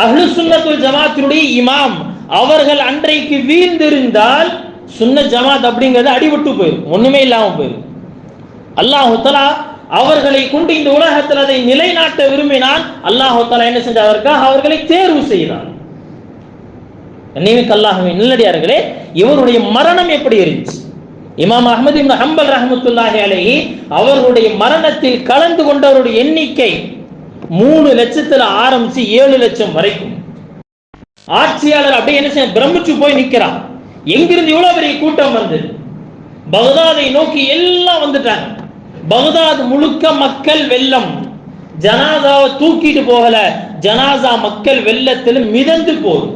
அஹ்லு சுன்னத்துல் ஜமாத்தினுடைய இமாம். அவர்கள் அன்றைக்கு வீழ்ந்திருந்தால் சுன்ன ஜமாத் அப்படிங்கிறது அடிபட்டு போயிருக்கும், ஒண்ணுமே இல்லாம போயிருக்கும். அல்லாஹு தஆலா அவர்களை கொண்டு இந்த உலகத்தில் அதை நிலைநாட்ட விரும்பினால் அல்லாஹு தஆலா என்ன செஞ்சார், அவர்களை தேர்வு செய்தார். அல்லாஹ்வின் நல்லடியார்களே, இவருடைய மரணம் எப்படி இருந்துச்சு? இமாம் அஹ்மது இப்னு ஹம்பல் ரஹ்மத்துல்லாஹி அலைஹி அவர்களுடைய மரணத்தில் கலந்து கொண்டவருடைய எண்ணிக்கை 3 லட்சத்துல ஆரம்பிச்சு 7 லட்சம் வரைக்கும். ஆட்சியாளர் அப்படியே என்ன செய்ய, பிரமிச்சு போய் நிக்கிறான். எங்கிருந்து இவ்வளவு பெரிய கூட்டம் வந்து பகதாதை நோக்கி எல்லாம் வந்துட்டாங்க. பகதாத் முழுக்க மக்கள் வெள்ளம். ஜனாசாவை தூக்கிட்டு போகல, ஜனாசா மக்கள் வெள்ளத்தில் மிதந்து போகுது.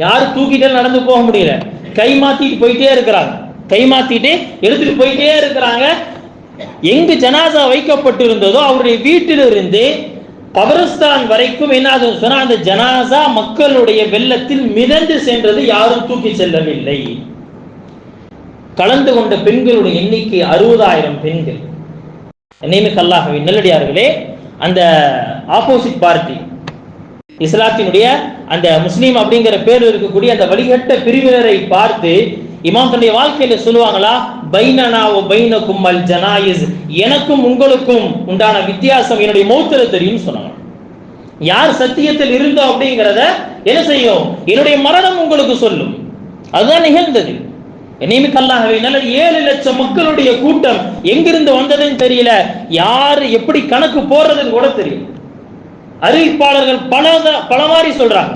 யாரும் தூக்கிட்டு நடந்து போக முடியல, கை மாத்திட்டு போயிட்டே இருக்கிறாங்க, கை மாத்திட்டு எடுத்துட்டு போயிட்டே இருக்கிறாங்க. எங்கு ஜனாசா வைக்கப்பட்டிருந்ததோ அவருடைய வீட்டிலிருந்து கபரஸ்தான் வரைக்கும் என்ன சொன்னா, அந்த ஜனாசா மக்களுடைய வெள்ளத்தில் மிதந்து சென்றது, யாரும் தூக்கி செல்லவில்லை. கலந்து கொண்ட பெண்களுடைய எண்ணிக்கை 60,000 பெண்கள். அல்லாஹ்வின் நல்லடியார்களே, அந்த ஆப்போசிட் பார்ட்டி, இஸ்லாத்தினுடைய அந்த முஸ்லீம் அப்படிங்கிற பேர் இருக்கக்கூடிய அந்த வழிகட்ட பிரிவினரை பார்த்து இமாம் தன்னுடைய வாழ்க்கையில சொல்லுவாங்களா, பைனனா வ பைனகும் அல் ஜனாயிஸ், எனக்கும் உங்களுக்கும் உண்டான வித்தியாசம் என்னுடைய மௌத்துல தெரியும் சொன்னாங்க. யார் சத்தியத்தில் இருந்தோம் அப்படிங்கிறத என்ன செய்யும், என்னுடைய மரணம் உங்களுக்கு சொல்லும். அதுதான் நிகழ்ந்தது. அல்லாஹ்வே, 7 லட்சம் மக்களுடைய கூட்டம் எங்கிருந்து வந்ததுன்னு தெரியல, யாரு எப்படி கணக்கு போடுறதுன்னு கூட தெரியும். அறிவிப்பாளர்கள் பல மாதிரி சொல்றாங்க.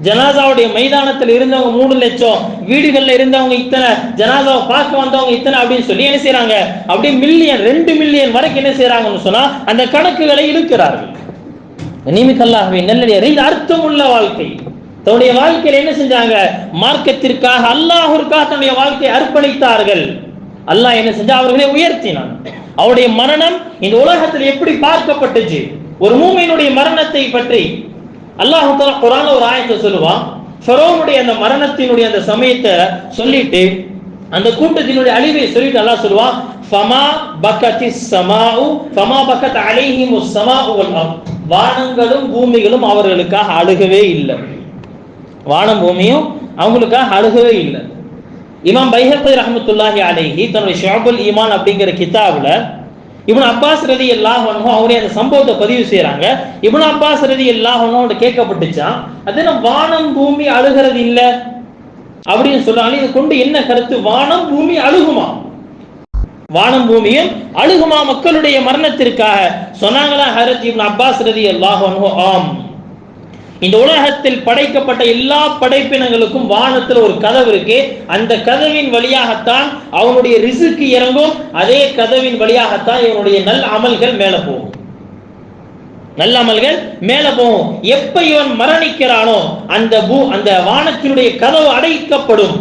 ஜனாசாவுடைய மைதானத்தில் இருந்தவங்க 3 லட்சம், வீடுகள்ல இருந்தவங்க இத்தனை, ஜனாசாவை பார்க்க வந்தவங்க இத்தனை அப்படின்னு சொல்லி என்ன செய்யறாங்க, அப்படியே மில்லியன் 2 மில்லியன் வரைக்கும் என்ன செய்யறாங்கன்னு சொன்னா அந்த கணக்குகளை இழுக்கிறார்கள். அல்லாஹ்வே நல்லடியாரே, இது அர்த்தமுள்ள வாழ்க்கை. தன்னுடைய வாழ்க்கையில என்ன செஞ்சாங்க, மார்க்கத்திற்காக அல்லாஹ்விற்காக தன்னுடைய வாழ்க்கையை அர்ப்பணித்தார்கள். அல்லாஹ் என்ன செஞ்சா, அவர்களை உயர்த்தினான். அவருடைய மரணம் இந்த உலகத்தில் எப்படி பார்க்கப்பட்டுச்சு, ஒரு மூமினுடைய மரணத்தை பற்றி அல்லாஹ் தஆலா குர்ஆன்ல ஒரு ஆயத்தை சொல்லுவான். ஃபரோனுடைய அந்த மரணத்தினுடைய அந்த சமயத்தை சொல்லிட்டு அந்த கூட்டத்தினுடைய அழிவை சொல்லிட்டு அல்லாஹ் சொல்லுவான், ஃபமா பக்கத்திஸ் ஸமாஉ ஃபமா பக்கத் அலைஹிமுஸ் ஸமாஉ வல் அர்த், வானங்களும் பூமிகளும் அவர்களுக்காக அழுகவே இல்லை. வானம் பூமியும் அவங்களுக்காக அழுகவே இல்லை. இமாம் பைஹக்கி ரஹ்மத்துல்லாஹி அலைஹி தன்னுடைய ஷுஅபுல் ஈமான் அப்படிங்கிற கிதாபுல இப்னு அப்பாஸ் ரலியல்லாஹு அன்ஹு அவருடைய அந்த சம்பவத்தை பதிவு செய்யறாங்க. இப்னு அப்பாஸ் ரலியல்லாஹு அன்ஹு கேட்கப்பட்டுச்சான், அது என்ன வானம் பூமி அழுகிறது இல்ல அப்படின்னு சொல்றாங்க. இதை கொண்டு என்ன கருத்து, வானம் பூமி அழுகுமா, வானம் பூமியும் அழுகுமா மக்களுடைய மரணத்திற்காக சொன்னாங்களா ஹஜ்ரத் இப்னு அப்பாஸ் ரலியல்லாஹு அன்ஹு, ஆம், இந்த உலகத்தில் படைக்கப்பட்ட எல்லா படைப்பினங்களுக்கும் வானத்தில் ஒரு கதவு இருக்கு, அந்த கதவின் வழியாகத்தான் அவனுடைய ரிஸ்க் இறங்கும், அதே கதவின் வழியாகத்தான் இவனுடைய நல்ல அமல்கள் மேல போகும், நல்ல அமல்கள் மேல போகும். எப்ப இவன் மரணிக்கிறானோ அந்த வானத்தினுடைய கதவு அடைக்கப்படும்,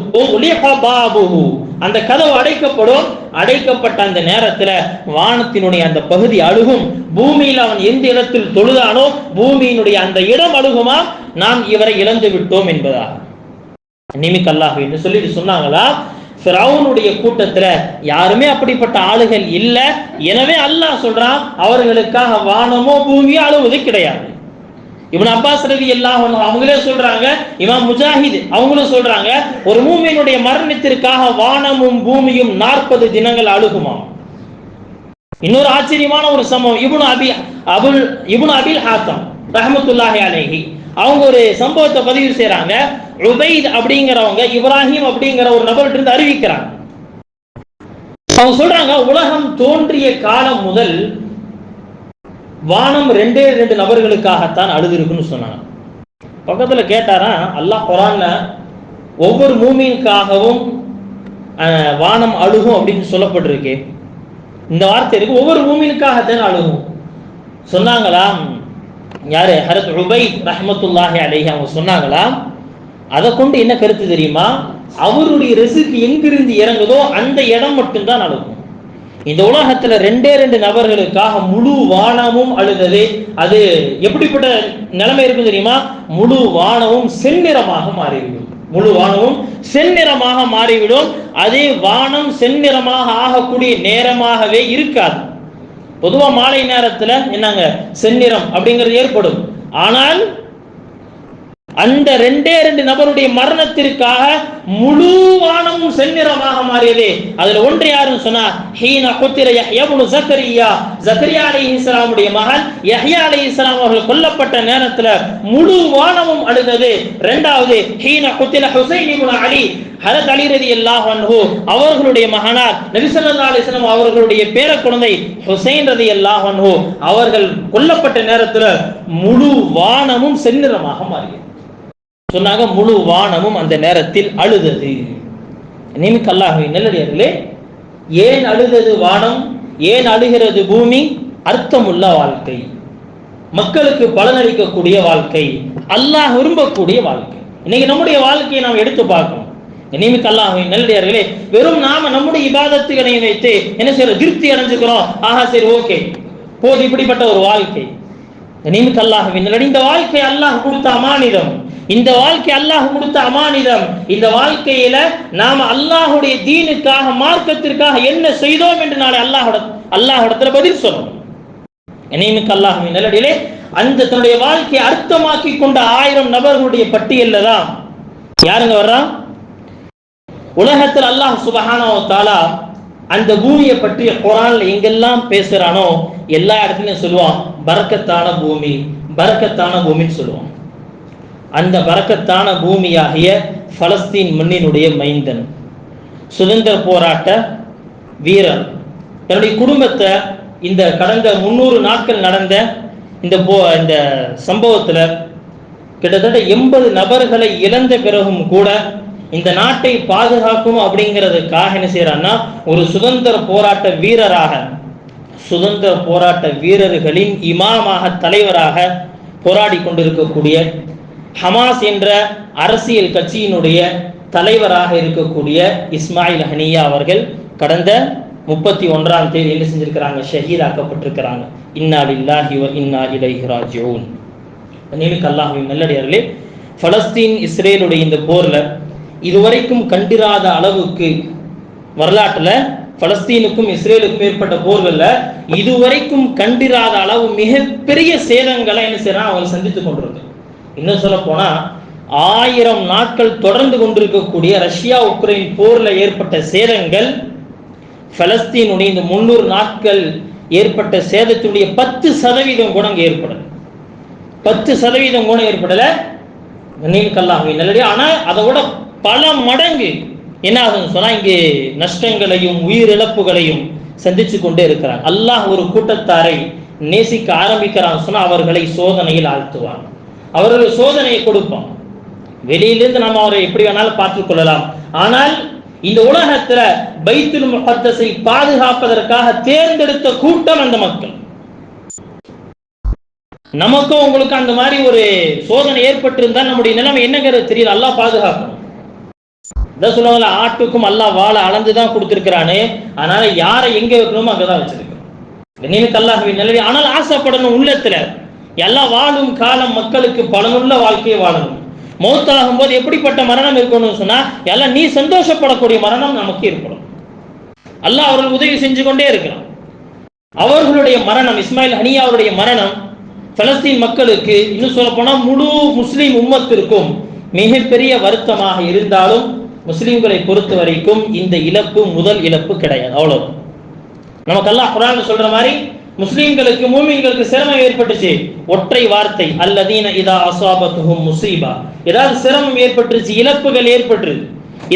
அந்த கதவு அடைக்கப்படும். அடைக்கப்பட்ட அந்த நேரத்துல வானத்தினுடைய அந்த பகுதி அழுகும். பூமியில் அவன் எந்த இடத்தில் தொழுதானோ பூமியினுடைய அந்த இடம் அழுகுமா, நாம் இவரை இழந்து விட்டோம் என்பதாக. அல்லாஹ் என்று சொல்லிட்டு சொன்னாங்களா, ஃபிரௌனுடைய கூட்டத்துல யாருமே அப்படிப்பட்ட ஆளுகள் இல்ல. எனவே அல்லாஹ் சொல்றான், அவர்களுக்காக வானமோ பூமியோ அழுவது கிடையாது. இப்னு அப்பாஸ் ரலியல்லாஹு அன்ஹு அவங்களே சொல்றாங்க, இமாம் முஜாஹித் அவங்களும் சொல்றாங்க, ஒரு மூமினுடைய மரணத்திற்காக வானமும் பூமியும் 40 தினங்கள் அழுகுமா. இன்னொரு ஆச்சரியமான ஒரு சம்பவம், இப்னு அபில் ஹாத்தம் ரஹ்மத்துல்லாஹி அலைஹி அவங்க ஒரு சம்பவத்தை பதிவு செய்றாங்க. உபைத் அப்படிங்கிறவங்க இப்ராஹிம் அப்படிங்கிற ஒரு நபர்கிட்ட இருந்து அறிவிக்கிறாங்க. அவங்க சொல்றாங்க, உலகம் தோன்றிய காலம் முதல் வானம் ரெண்டே ரெண்டு நபர்களுக்காகத்தான் அழுது இருக்குன்னு சொன்னாங்க. பக்கத்துல கேட்டாரா, அல்லாஹ் குர்ஆன்ல ஒவ்வொரு மூமினுக்காகவும் வானம் அழுகும் அப்படின்னு சொல்லப்பட்டிருக்கு, இந்த வார்த்தை இருக்கு, ஒவ்வொரு மூமினுக்காகத்தான் அழுகும் சொன்னாங்களாம். யாரு? ஹரத் உபைத் ரஹ்மத்துல்லாஹி அலைஹி அவங்க சொன்னாங்களாம். அதை கொண்டு என்ன கருத்து தெரியுமா? அவருடைய ரிஸ்க் எங்கிருந்து இறங்குதோ அந்த இடம் மட்டும்தான் அழுகும். இந்த உலகத்துல ரெண்டே ரெண்டு நபர்களுக்காக முழு வானமும் அழுதது. அது எப்படிப்பட்ட நிலைமை இருக்கும் தெரியுமா? முழு வானமும் செந்நிறமாக மாறிவிடும். முழு வானமும் செந்நிறமாக மாறிவிடும். அதே வானம் செந்நிறமாக ஆகக்கூடிய நேரமாகவே இருக்காது. பொதுவா மாலை நேரத்துல என்னங்க செந்நிறம் அப்படிங்கிறது ஏற்படும். ஆனால் அந்த ரெண்டே ரெண்டு நபருடைய மரணத்திற்காக முழு வானமும் செந்நிறமாக மாறியது. அதுல ஒன்று யாருன்னு சொன்னா, ஹீனா குத்திர யஹ்யா இப்னு ஜக்கரியா, ஜக்கரியா அலைஹிஸ்ஸலாமுடைய மகன் யஹ்யா அலைஹிஸ்ஸலாம் அவர்கள் கொல்லப்பட்ட நேரத்துல முழு வானமும் அழுதது. இரண்டாவது, ஹீனா குத்தில ஹுசைன் இப்னு அலி, ஹஜ்ரத் அலி ரலியல்லாஹு அன்ஹு அவர்களுடைய மகனார் நபி ஸல்லல்லாஹு அலைஹி வஸல்லம் அவர்களுடைய பேர குழந்தை ஹுசைன் ரலியல்லாஹு அன்ஹு அவர்கள் கொல்லப்பட்ட நேரத்துல முழு வானமும் செந்நிறமாக மாறியது சொன்னாங்க. முழு வானமும் அந்த நேரத்தில் அழுதது. நிமிக்க அல்லாஹ்வின் நல்லடியார்களே, ஏன் அழுதது வானம், ஏன் அழுகிறது பூமி? அர்த்தமுள்ள வாழ்க்கை, மக்களுக்கு பலனளிக்கக்கூடிய வாழ்க்கை, அல்லாஹ் விரும்பக்கூடிய வாழ்க்கை. இன்னைக்கு நம்முடைய வாழ்க்கையை நாம் எடுத்து பார்க்கணும். நிமிக்க அல்லாஹ்வின் நல்லடியார்களே, வெறும் நாம நம்முடைய இபாதத்துகளை வைத்து என்ன செய்யற, திருப்தி அடைஞ்சுக்கிறோம். ஆஹா சரி ஓகே போது, இப்படிப்பட்ட ஒரு வாழ்க்கை. நிமிக்க அல்லாஹ்வின் நல்லடி, இந்த வாழ்க்கை அல்லாஹ் கொடுத்த அமானிதம். இந்த வாழ்க்கை அல்லாஹ் கொடுத்த அமானிதம். இந்த வாழ்க்கையில நாம அல்லாஹுடைய தீனுக்காக, மார்க்கத்திற்காக என்ன செய்தோம் என்று நாளை அல்லாஹ்விடத்துல பதில் சொல்லணும். நிமிக்க அல்லாஹ்வின் நல்லடியிலே, அந்த தன்னுடைய வாழ்க்கையை அர்த்தமாக்கி கொண்ட 1000 நபர்களுடைய பட்டியல்ல தான் யாருங்க வர்றா? உலகத்தில் அல்லாஹ் சுப்ஹானஹு வ தஆலா அந்த பூமியை பற்றி குர்ஆன்ல எங்கெல்லாம் பேசுறானோ எல்லா இடத்துலயும் சொல்லுவான் பரக்கத்தான பூமி, பரக்கத்தான பூமின்னு சொல்லுவான். அந்த பரக்கத்தான பூமியாகிய பலஸ்தீன் மண்ணினுடைய மைந்தன், சுதந்திர போராட்ட வீரர், தன்னுடைய குடும்பத்தை இந்த கடந்த 300 நாட்கள் நடந்த இந்த சம்பவத்துல கிட்டத்தட்ட 80 நபர்களை இழந்த பிறகும் கூட இந்த நாட்டை பாதுகாக்கும் அப்படிங்கிறதுக்காக என்ன செய்யறான்னா, ஒரு சுதந்திர போராட்ட வீரராக, சுதந்திர போராட்ட வீரர்களின் இமாமாக, தலைவராக போராடி கொண்டிருக்கக்கூடிய ஹமாஸ் என்ற அரசியல் கட்சியினுடைய தலைவராக இருக்கக்கூடிய இஸ்மாயில் ஹனியா அவர்கள் கடந்த 31ஆம் தேதி என்ன செஞ்சிருக்கிறாங்க, ஷஹீதாக்கப்பட்டிருக்கிறாங்க. இன்னா லில்லாஹி வ இன்னா இலைஹி ராஜிஊன். நிமிக்க அல்லாஹ்வின் நல்லடியார்களே, பலஸ்தீன் இஸ்ரேலுடைய இந்த போர்ல இதுவரைக்கும் கண்டிராத அளவுக்கு வரலாற்றுல பலஸ்தீனுக்கும் இஸ்ரேலுக்கும் ஏற்பட்ட போர்கள்ல இதுவரைக்கும் கண்டிராத அளவு மிகப்பெரிய சேதங்களை என்ன செய்யறாங்க, அவங்க சந்தித்துக் கொண்டிருக்கு. இன்னும் சொல்ல போனா 1000 நாட்கள் தொடர்ந்து கொண்டிருக்கக்கூடிய ரஷ்யா உக்ரைன் போர்ல ஏற்பட்ட சேதங்கள் பலஸ்தீனுடைய இந்த 300 நாட்கள் ஏற்பட்ட சேதத்தினுடைய 10% கூட அங்க ஏற்படல. 10% கூட ஏற்படல. நிமிக்க அல்லாஹ்வின் நல்லடி. ஆனா அதை விட பல மடங்கு என்ன ஆகுதுன்னு சொன்னா, இங்கே நஷ்டங்களையும் உயிரிழப்புகளையும் சந்திச்சு கொண்டே இருக்கிறாங்க. அல்லாஹ் ஒரு கூட்டத்தாரை நேசிக்க ஆரம்பிக்கிறான்னு சொன்னா அவர்களை சோதனையில் ஆழ்த்துவான், அவர்கள் சோதனையை கொடுப்பான். வெளியிலிருந்து நம்ம அவரை எப்படி வேணாலும் பார்த்துக் கொள்ளலாம். ஆனால் இந்த உலகத்துல பைத்துல் முகத்தஸை பாதுகாப்பதற்காக தேர்ந்தெடுத்த கூட்டம் அந்த மக்கள். நமக்கும் உங்களுக்கு அந்த மாதிரி ஒரு சோதனை ஏற்பட்டிருந்தா நம்முடைய நிலைமை என்னங்கிறது தெரியுது. அல்லாஹ் பாதுகாக்கணும். இதான் சொல்லுவாங்கல்ல, ஆட்டுக்கும் அல்லாஹ் வாழை அளந்துதான் கொடுத்திருக்கிறானு, அதனால யாரை எங்க வைக்கணுமோ அங்கதான் வச்சிருக்கோம். நிமிக்க அல்லாஹ்வின் நல்லடி. ஆனால் ஆசைப்படணும் உள்ளத்துல, எல்லாம் வாழும் காலம் மக்களுக்கு பலனுள்ள வாழ்க்கையை வாழணும். மௌத்தாகும் போது எப்படிப்பட்ட மரணம் இருக்கணும்னு சொன்னா, எல்லாம் நீ சந்தோஷப்படக்கூடிய மரணம் நமக்கு ஏற்படும். அல்லாஹ் அவர்கள் உதவி செஞ்சு கொண்டே இருக்கிறான். அவர்களுடைய மரணம், இஸ்மாயில் ஹனியா அவருடைய மரணம் பலஸ்தீன் மக்களுக்கு, இன்னும் சொல்ல போனா முழு முஸ்லிம் உம்மத்திற்கும் மிகப்பெரிய வருத்தமாக இருந்தாலும் முஸ்லிம்களை பொறுத்த வரைக்கும் இந்த இழப்பு முதல் இழப்பு கிடையாது. அவ்வளவு நமக்கு அல்லாஹ் குர்ஆன்ல சொல்ற மாதிரி முஸ்லிம்களுக்கு மூமின்களுக்கு சிரமம் ஏற்பட்டுச்சு, ஒற்றை வார்த்தை அல்லதீன இதா அஸாபத்துஹும் முஸீபா, ஏதாவது சிரமம் ஏற்பட்டுச்சு, இழப்புகள் ஏற்பட்டுருது.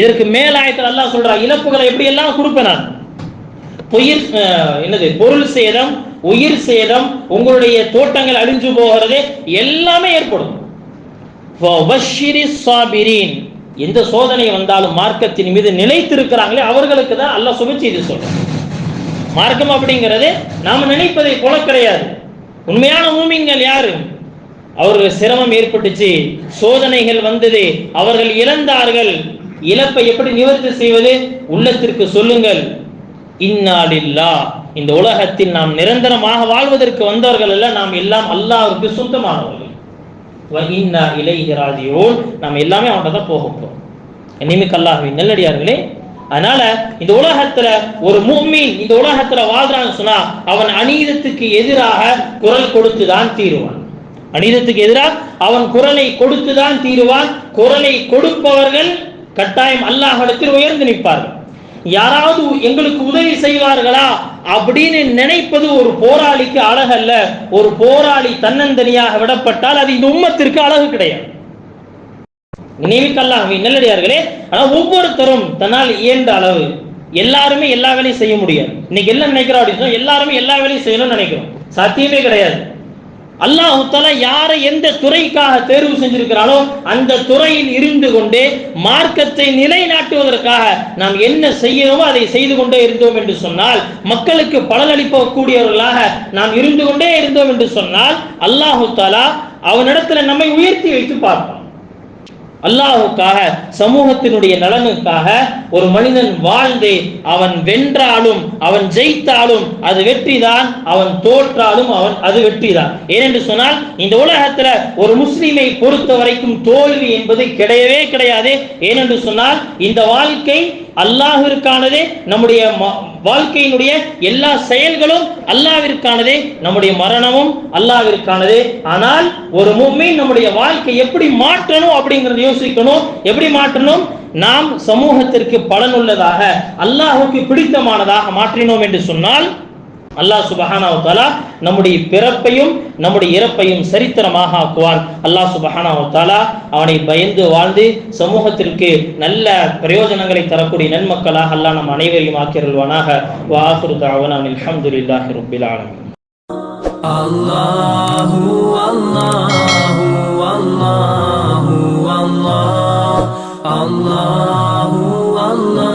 இதற்கு மேலாயத்தில் அல்லாஹ் சொல்றா, இழப்புகளை எப்படி எல்லாம் கொடுப்பேன் நான். பொருள் சேதம், உயிர் சேதம், உங்களுடைய தோட்டங்கள் அழிஞ்சு போகிறது, எல்லாமே ஏற்படும். எந்த சோதனை வந்தாலும் மார்க்கத்தின் மீது நிலைத்திருக்கிறாங்களே அவர்களுக்கு தான் அல்லாஹ் சுப செய்தி சொல்றான். மார்க்கம் அப்படிங்கிறது நாம நினைப்பதை போல கிடையாது. உண்மையான மூமின்கள் யாரு? அவர்கள் சிரமம் ஏற்பட்டுச்சு, சோதனைகள் வந்தது, அவர்கள் இழந்தார்கள். இழப்பை எப்படி நிவர்த்தி செய்வது? உள்ளத்திற்கு சொல்லுங்கள், இன்னா லில்லாஹ், இந்த உலகத்தில் நாம் நிரந்தரமாக வாழ்வதற்கு வந்தவர்கள் அல்ல, நாம் எல்லாம் அல்லாஹ்வுக்கு சொந்தமானவர்கள். வ இன்னா இலைஹி ராஜிஊன், நாம் எல்லாமே அவன்கிட்ட தான் போக போறோம். இன்னிமிக்க அல்லாஹ்வின் நல்லடியார்களே, அதனால இந்த உலகத்துல ஒரு முஃமின் இந்த உலகத்துல வாழ்றான்னு சொன்னா அவன் அநீதத்துக்கு எதிராக குரல் கொடுத்துதான் தீருவான். அநீதத்துக்கு எதிராக அவன் குரலை கொடுத்துதான் தீருவான். குரலை கொடுப்பவர்கள் கட்டாயம் அல்லாஹ்விடத்தில் உயர்ந்து நிற்பார்கள். யாராவது எங்களுக்கு உதவி செய்வார்களா அப்படின்னு நினைப்பது ஒரு போராளிக்கு அழகல்ல. ஒரு போராளி தன்னந்தனியாக விடப்பட்டால் அது இந்த உம்மத்திற்கு அழகு கிடையாது. நினைவுக்கல்லாஹ்வின் நல்லடியார்களே, ஆனா ஒவ்வொருத்தரும் தன்னால் இயன்ற அளவு, எல்லாருமே எல்லா வேலையும் செய்ய முடியாது. இன்னைக்கு எல்லாம் நினைக்கிறோம் அப்படின்னு எல்லாருமே எல்லா வேலையும் செய்யணும்னு நினைக்கிறோம், சாத்தியமே கிடையாது. அல்லாஹ் தஆலா யாரை எந்த துறைக்காக தேர்வு செஞ்சிருக்கிறானோ அந்த துறையில் இருந்து கொண்டே மார்க்கத்தை நிலைநாட்டுவதற்காக நாம் என்ன செய்யணுமோ அதை செய்து கொண்டே இருந்தோம் என்று சொன்னால், மக்களுக்கு பலனளிக்கக்கூடியவர்களாக நாம் இருந்து கொண்டே இருந்தோம் என்று சொன்னால், அல்லாஹ் தஆலா அவனிடத்தில் நம்மை உயர்த்தி வைத்து பார்ப்பான். அல்லாஹ்வுக்காக, சமூகத்தினுடைய நலனுக்காக ஒரு மனிதன் வாழ்ந்து அவன் வென்றாலும் அவன் ஜெயித்தாலும் அது வெற்றிதான், அவன் தோற்றாலும் அவன் அது வெற்றிதான். ஏனென்று சொன்னால் இந்த உலகத்துல ஒரு முஸ்லிமை பொறுத்த வரைக்கும் தோல்வி என்பது கிடையவே கிடையாது. ஏனென்று சொன்னால் இந்த வாழ்க்கை அல்லாஹ்விற்கானதே, நம்முடைய வாழ்க்கையினுடைய எல்லா செயல்களும் அல்லாஹ்விற்கானதே, நம்முடைய மரணமும் அல்லாஹ்விற்கானதே. ஆனால் ஒரு முஃமின் நம்முடைய வாழ்க்கை எப்படி மாற்றணும் அப்படிங்கறத யோசிக்கணும். எப்படி மாற்றணும்? நாம் சமூகத்திற்கு பலனுள்ளதாக, அல்லாஹ்வுக்கு பிடித்தமானதாக மாற்றினோம் என்று சொன்னால் அல்லாஹ் சுப்ஹானஹு வ தஆலா நம்முடைய பிறப்பையும் நம்முடைய இறப்பையும் சரித்திரமாக ஆக்குவான். அல்லாஹ் சுப்ஹானஹு வ தஆலா அவனை பயந்து வாழ்ந்து சமூகத்திற்கு நல்ல பிரயோஜனங்களை தரக்கூடிய நன்மக்களாக அல்லாஹ் நம் அனைவரையும் ஆக்கியருள்வானாக. வ ஆகிரு தஅவானா அல்ஹம்துலில்லாஹி ரப்பில் ஆலமீன். அல்லாஹு அல்லாஹு அல்லாஹு அல்லாஹ் அல்லாஹு அல்லாஹ்.